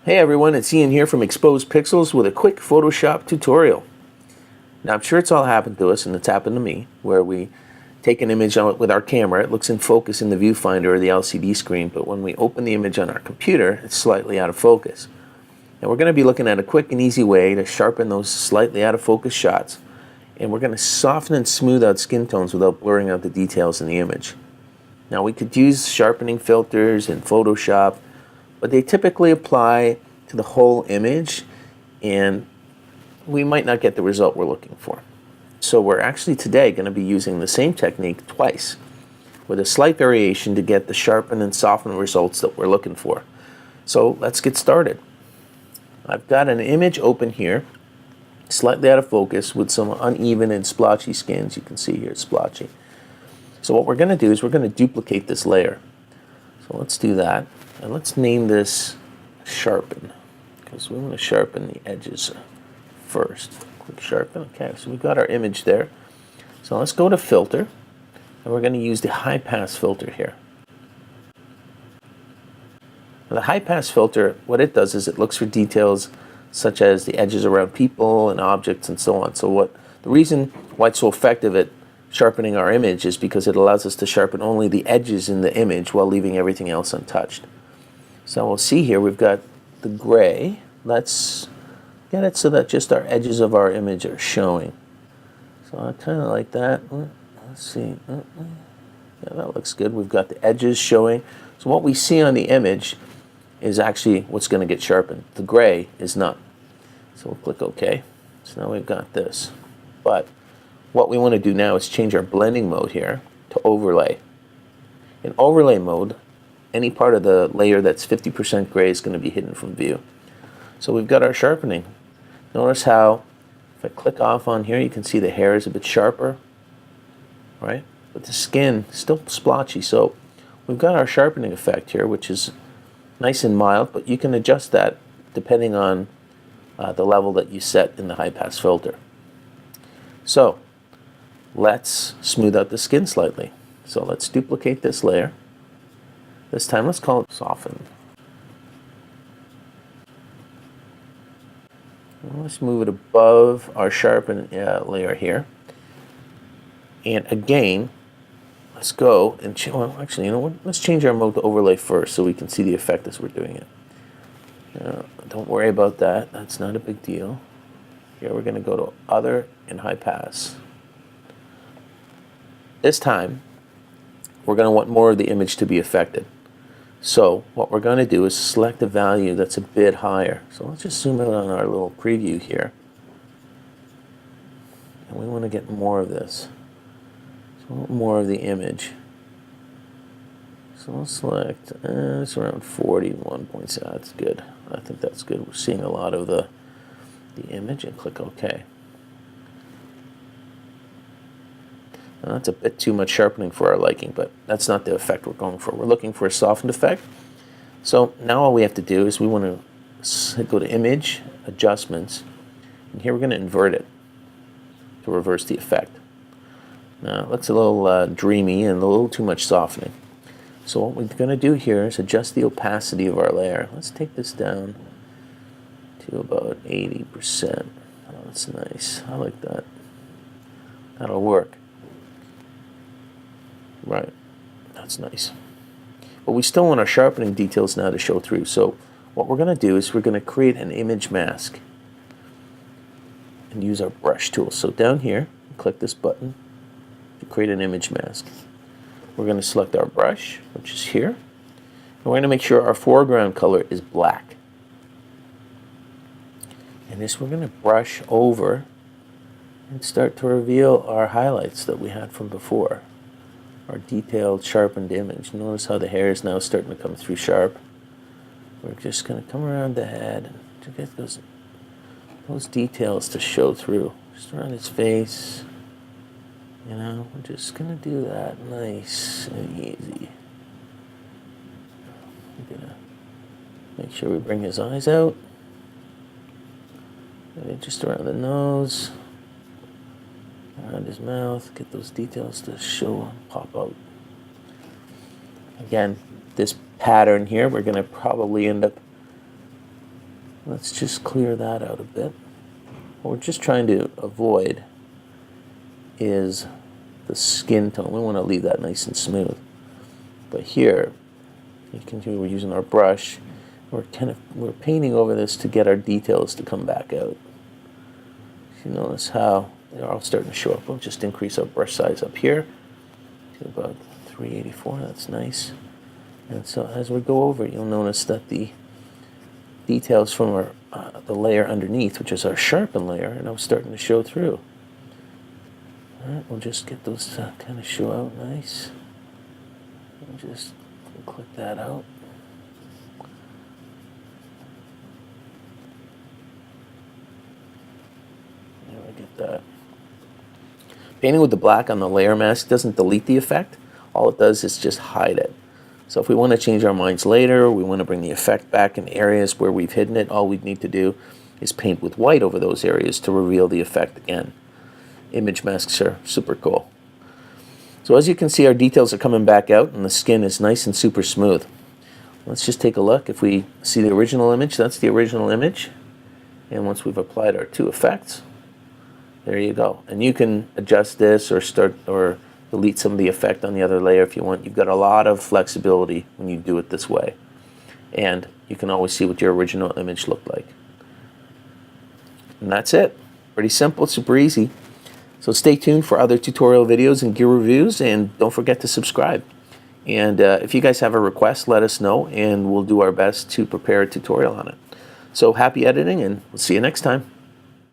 Hey everyone, it's Ian here from Exposed Pixels with a quick Photoshop tutorial. Now I'm sure it's all happened to us, and it's happened to me, where we take an image with our camera, it looks in focus in the viewfinder or the LCD screen, but when we open the image on our computer, it's slightly out of focus. And we're going to be looking at a quick and easy way to sharpen those slightly out of focus shots, and we're going to soften and smooth out skin tones without blurring out the details in the image. Now we could use sharpening filters in Photoshop, but they typically apply to the whole image, and we might not get the result we're looking for. So we're actually today going to be using the same technique twice, with a slight variation to get the sharpen and soften results that we're looking for. So let's get started. I've got an image open here, slightly out of focus with some uneven and splotchy skins. You can see here it's splotchy. So what we're going to do is we're going to duplicate this layer. So let's do that. And let's name this Sharpen, because we want to sharpen the edges first. Click Sharpen. Okay, so we've got our image there. So let's go to Filter, and we're going to use the Highpass Filter here. Now, the Highpass Filter, what it does is it looks for details such as the edges around people and objects and so on. So the reason why it's so effective at sharpening our image is because it allows us to sharpen only the edges in the image while leaving everything else untouched. So we'll see here we've got the gray. Let's get it so that just our edges of our image are showing. So I kind of like that. Let's see. Yeah, that looks good. We've got the edges showing. So what we see on the image is actually what's going to get sharpened. The gray is not. So we'll click OK. So now we've got this. But what we want to do now is change our blending mode here to overlay. In overlay mode, any part of the layer that's 50% gray is going to be hidden from view. So we've got our sharpening. Notice how if I click off on here, you can see the hair is a bit sharper, right? But the skin still splotchy. So we've got our sharpening effect here, which is nice and mild, but you can adjust that depending on the level that you set in the Highpass filter. So let's smooth out the skin slightly. So let's duplicate this layer. This time let's call it Soften. Let's move it above our Sharpen layer here. And again, let's go and well, actually, you know what? Let's change our mode to overlay first so we can see the effect as we're doing it. Don't worry about that. That's not a big deal. Here we're going to go to Other and Highpass. This time, we're going to want more of the image to be affected. So what we're going to do is select a value that's a bit higher. So let's just zoom in on our little preview here. And we want to get more of this. So more of the image. So we'll select, it's around 41 points. That's good. I think that's good. We're seeing a lot of the image, and click OK. Now that's a bit too much sharpening for our liking, but that's not the effect we're going for. We're looking for a softened effect. So now all we have to do is we want to go to Image, Adjustments, and here we're going to invert it to reverse the effect. Now it looks a little dreamy and a little too much softening. So what we're going to do here is adjust the opacity of our layer. Let's take this down to about 80%. Oh, that's nice. I like that. That'll work. Right, that's nice. But we still want our sharpening details now to show through. So what we're going to do is we're going to create an image mask and use our brush tool. So down here, click this button to create an image mask. We're going to select our brush, which is here. And we're going to make sure our foreground color is black. And this we're going to brush over and start to reveal our highlights that we had from before. Our detailed, sharpened image. Notice how the hair is now starting to come through sharp. We're just going to come around the head to get those details to show through. Just around his face. You know, we're just going to do that nice and easy. We're going to make sure we bring his eyes out. Maybe just around the nose. Around his mouth, get those details to show and pop out. Again, this pattern here, we're going to probably end up Let's just clear that out a bit. What we're just trying to avoid is the skin tone. We want to leave that nice and smooth. But here, you can see we're using our brush. We're painting over this to get our details to come back out. You notice how they're all starting to show up. We'll just increase our brush size up here to about 384. That's nice. And so as we go over, you'll notice that the details from our the layer underneath, which is our sharpen layer, are now starting to show through. All right, we'll just get those to kind of show out nice. And just click that out. There we get that. Painting with the black on the layer mask doesn't delete the effect. All it does is just hide it. So if we want to change our minds later, we want to bring the effect back in areas where we've hidden it, all we'd need to do is paint with white over those areas to reveal the effect again. Image masks are super cool. So as you can see, our details are coming back out and the skin is nice and super smooth. Let's just take a look. If we see the original image, that's the original image. And once we've applied our two effects, there you go. And you can adjust this or delete some of the effect on the other layer if you want. You've got a lot of flexibility when you do it this way. And you can always see what your original image looked like. And that's it. Pretty simple, super easy. So stay tuned for other tutorial videos and gear reviews, and don't forget to subscribe. And if you guys have a request, let us know, and we'll do our best to prepare a tutorial on it. So happy editing, and we'll see you next time.